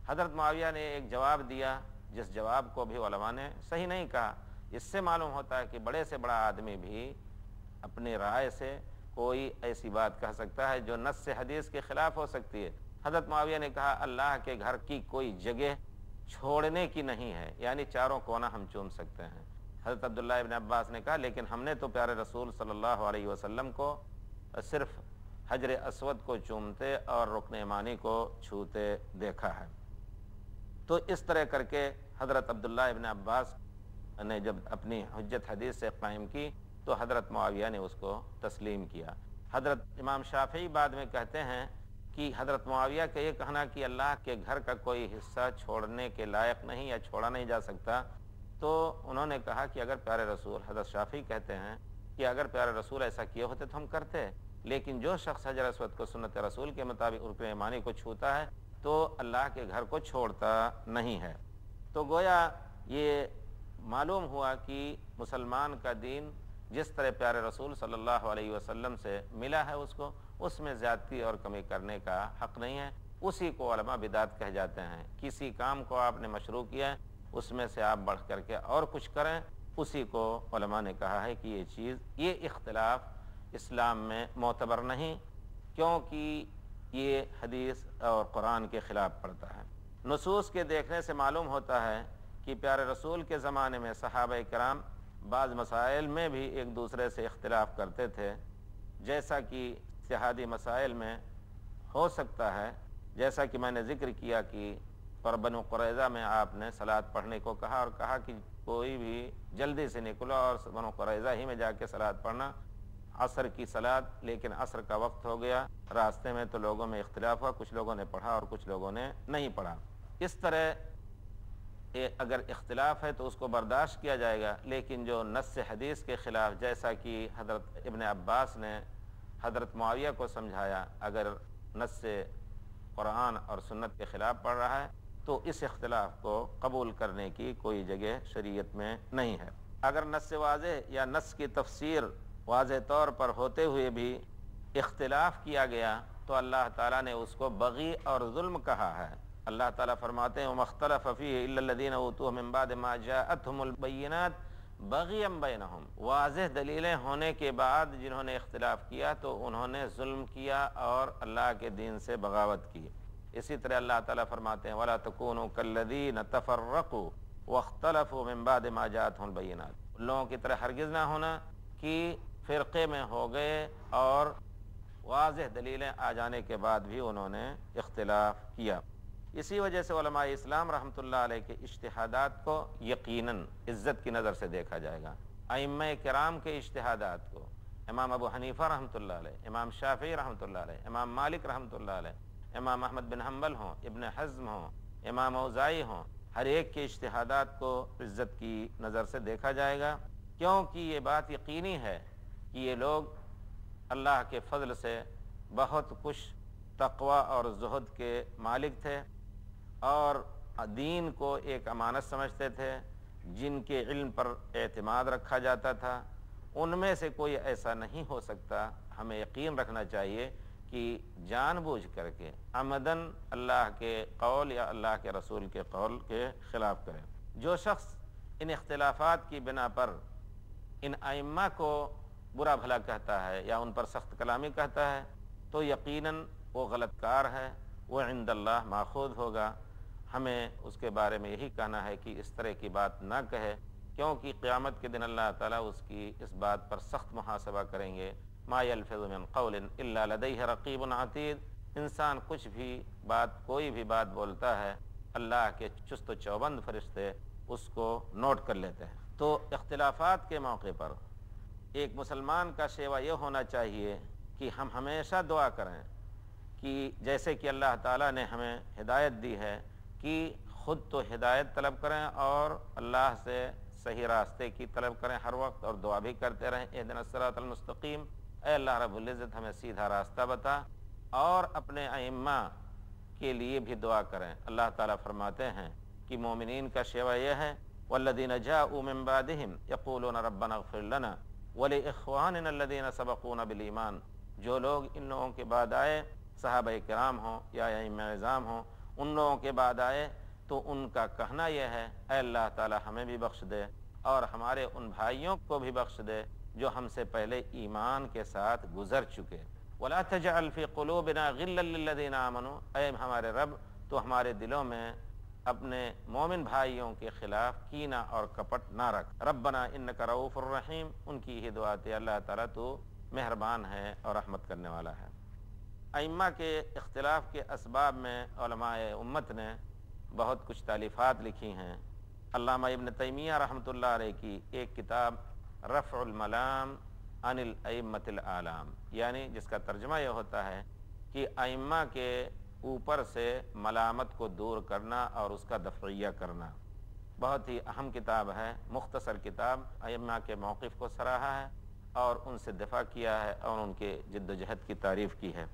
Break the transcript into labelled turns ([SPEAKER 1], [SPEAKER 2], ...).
[SPEAKER 1] حضرت معاویہ نے ایک جواب دیا جس جواب کو بھی علماء نے صحیح نہیں کہا۔ اس سے معلوم ہوتا ہے کہ بڑے سے بڑا آدمی بھی اپنی رائے سے کوئی ایسی بات کہہ سکتا ہے جو نص حدیث کے خلاف ہو سکتی ہے۔ حضرت معاویہ نے کہا اللہ کے گھر کی کوئی جگہ چھوڑنے کی نہیں ہے، یعنی چاروں کونا ہم چوم سکتے ہیں۔ حضرت عبداللہ ابن عباس نے کہا لیکن ہم نے تو پیارے رسول صلی اللہ علیہ وسلم کو صرف حجر اسود کو چومتے اور رکن یمانی کو چھوتے دیکھا ہے۔ تو اس طرح کر کے حضرت عبداللہ ابن عباس نے جب اپنی حجت حدیث سے قائم کی تو حضرت معاویہ نے اس کو تسلیم کیا۔ حضرت امام شافعی بعد میں کہتے ہیں کہ حضرت معاویہ کا یہ کہنا کہ اللہ کے گھر کا کوئی حصہ چھوڑنے کے لائق نہیں یا چھوڑا نہیں جا سکتا، تو انہوں نے کہا کہ اگر پیارے رسول، حضرت شافعی کہتے ہیں کہ اگر پیارے رسول ایسا کیے ہوتے تو ہم کرتے، لیکن جو شخص حجر اسود کو سنت رسول کے مطابق رکن یمانی کو چھوتا ہے تو اللہ کے گھر کو چھوڑتا نہیں ہے۔ تو گویا یہ معلوم ہوا کہ مسلمان کا دین جس طرح پیارے رسول صلی اللہ علیہ وسلم سے ملا ہے اس کو، اس میں زیادتی اور کمی کرنے کا حق نہیں ہے۔ اسی کو علماء بدعت کہہ جاتے ہیں۔ کسی کام کو آپ نے مشروع کیا ہے، اس میں سے آپ بڑھ کر کے اور کچھ کریں، اسی کو علماء نے کہا ہے کہ یہ اختلاف اسلام میں معتبر نہیں، کیونکہ یہ حدیث اور قرآن کے خلاف پڑتا ہے۔ نصوص کے دیکھنے سے معلوم ہوتا ہے کہ پیارے رسول کے زمانے میں صحابہ کرام بعض مسائل میں بھی ایک دوسرے سے اختلاف کرتے تھے، جیسا کہ اجتہادی مسائل میں ہو سکتا ہے، جیسا کہ میں نے ذکر کیا کہ بنو قریظہ میں آپ نے صلاۃ پڑھنے کو کہا اور کہا کہ کوئی بھی جلدی سے نکلو اور بنو قریظہ ہی میں جا کے صلاۃ پڑھنا، عصر کی صلاۃ، لیکن عصر کا وقت ہو گیا، راستے میں تو لوگوں میں اختلاف ہوا، کچھ لوگوں نے پڑھا اور کچھ لوگوں نے نہیں پڑھا۔ اس طرح اگر اختلاف ہے تو اس کو برداشت کیا جائے گا، لیکن جو نص حدیث کے خلاف، جیسا کہ حضرت ابن عباس نے حضرت معاویہ کو سمجھایا، اگر نص قرآن اور سنت کے خلاف پڑھ رہا ہے تو اس اختلاف کو قبول کرنے کی کوئی جگہ شریعت میں نہیں ہے۔ اگر نص واضح یا نص کی تفسیر واضح طور پر ہوتے ہوئے بھی اختلاف کیا گیا تو اللہ تعالیٰ نے اس کو بغی اور ظلم کہا ہے۔ اللہ تعالیٰ فرماتے ہیں وَمَا اخْتَلَفَ فِيهِ إِلَّا الَّذِينَ أُوتُوهُ مِن بَعْدِ مَا جَاءَتْهُمُ الْبَيِّنَاتُ بَغْيًا بَيْنَهُمْ، واضح دلیلیں ہونے کے بعد جنہوں نے اختلاف کیا تو انہوں نے ظلم کیا اور اللہ کے دین سے بغاوت کی۔ اسی طرح اللہ تعالیٰ فرماتے ہیں وَلَا تَكُونُوا كَالَّذِينَ تَفَرَّقُوا وَاخْتَلَفُوا مِن بَعْدِ مَا جَاءَتْهُمُ الْبَيِّنَاتُ، ان لوگوں کی طرح ہرگز نہ ہونا کہ فرقے میں ہو گئے اور واضح دلیلیں آ جانے کے بعد بھی انہوں نے اختلاف کیا۔ اسی وجہ سے علماء اسلام رحمۃ اللہ علیہ کے اجتہادات کو یقیناً عزت کی نظر سے دیکھا جائے گا۔ ائمہ کرام کے اجتہادات کو، امام ابو حنیفہ رحمۃ اللہ علیہ، امام شافعی رحمۃ اللہ علیہ، امام مالک رحمۃ اللہ علیہ، امام احمد بن حنبل ہوں، ابن حزم ہوں، امام اوزاعی ہوں، ہر ایک کے اجتہادات کو عزت کی نظر سے دیکھا جائے گا، کیونکہ یہ بات یقینی ہے کہ یہ لوگ اللہ کے فضل سے بہت کچھ تقوی اور زہد کے مالک تھے اور دین کو ایک امانت سمجھتے تھے، جن کے علم پر اعتماد رکھا جاتا تھا۔ ان میں سے کوئی ایسا نہیں ہو سکتا، ہمیں یقین رکھنا چاہیے کہ جان بوجھ کر کے عمدن اللہ کے قول یا اللہ کے رسول کے قول کے خلاف کرے۔ جو شخص ان اختلافات کی بنا پر ان ائمہ کو برا بھلا کہتا ہے یا ان پر سخت کلامی کہتا ہے تو یقیناً وہ غلط کار ہے، وہ عند اللہ ماخوذ ہوگا۔ ہمیں اس کے بارے میں یہی کہنا ہے کہ اس طرح کی بات نہ کہے، کیونکہ قیامت کے دن اللہ تعالیٰ اس کی اس بات پر سخت محاسبہ کریں گے۔ ما یلفظ من قول الا لدیہ رقیب عتید، انسان کچھ بھی بات، کوئی بھی بات بولتا ہے، اللہ کے چست و چوبند فرشتے اس کو نوٹ کر لیتے ہیں۔ تو اختلافات کے موقع پر ایک مسلمان کا شیوا یہ ہونا چاہیے کہ ہم ہمیشہ دعا کریں کہ جیسے کہ اللہ تعالیٰ نے ہمیں ہدایت دی ہے کہ خود تو ہدایت طلب کریں اور اللہ سے صحیح راستے کی طلب کریں ہر وقت، اور دعا بھی کرتے رہیں اہدنا الصراط المستقیم، اے اللہ رب العزت ہمیں سیدھا راستہ بتا، اور اپنے ائمہ کے لیے بھی دعا کریں۔ اللہ تعالیٰ فرماتے ہیں کہ مومنین کا شیوا یہ ہے والذین جاءوا من بعدہم یقولون ربنا اغفر لنا ولاخواننا الذین سبقونا بالایمان، جو لوگ ان لوگوں کے بعد آئے، صحابہ کرام ہوں یا ائمہ اعظام ہوں، ان لوگوں کے بعد آئے تو ان کا کہنا یہ ہے اے اللہ تعالی ہمیں بھی بخش دے اور ہمارے ان بھائیوں کو بھی بخش دے جو ہم سے پہلے ایمان کے ساتھ گزر چکے. وَلَا تَجْعَلْ فِي قُلُوبِنَا غِلًّا لِّلَّذِينَ آمَنُوا، اے ہمارے رب تو ہمارے دلوں میں اپنے مومن بھائیوں کے خلاف کینہ اور کپٹ نہ رکھ. ربنا انک رؤوف الرحیم، ان کی یہ دعا تھی اللہ تعالیٰ تو مہربان ہے اور رحمت کرنے والا ہے. ائمہ کے اختلاف کے اسباب میں علماء امت نے بہت کچھ تالیفات لکھی ہیں. علامہ ابن تیمیہ رحمۃ اللہ علیہ کی ایک کتاب رفع الملام عن الائمۃ الاعلام، یعنی جس کا ترجمہ یہ ہوتا ہے کہ ائمہ کے اوپر سے ملامت کو دور کرنا اور اس کا دفعیہ کرنا. بہت ہی اہم کتاب ہے، مختصر کتاب، ائمہ کے موقف کو سراہا ہے اور ان سے دفاع کیا ہے اور ان کے جد و جہد کی تعریف کی ہے.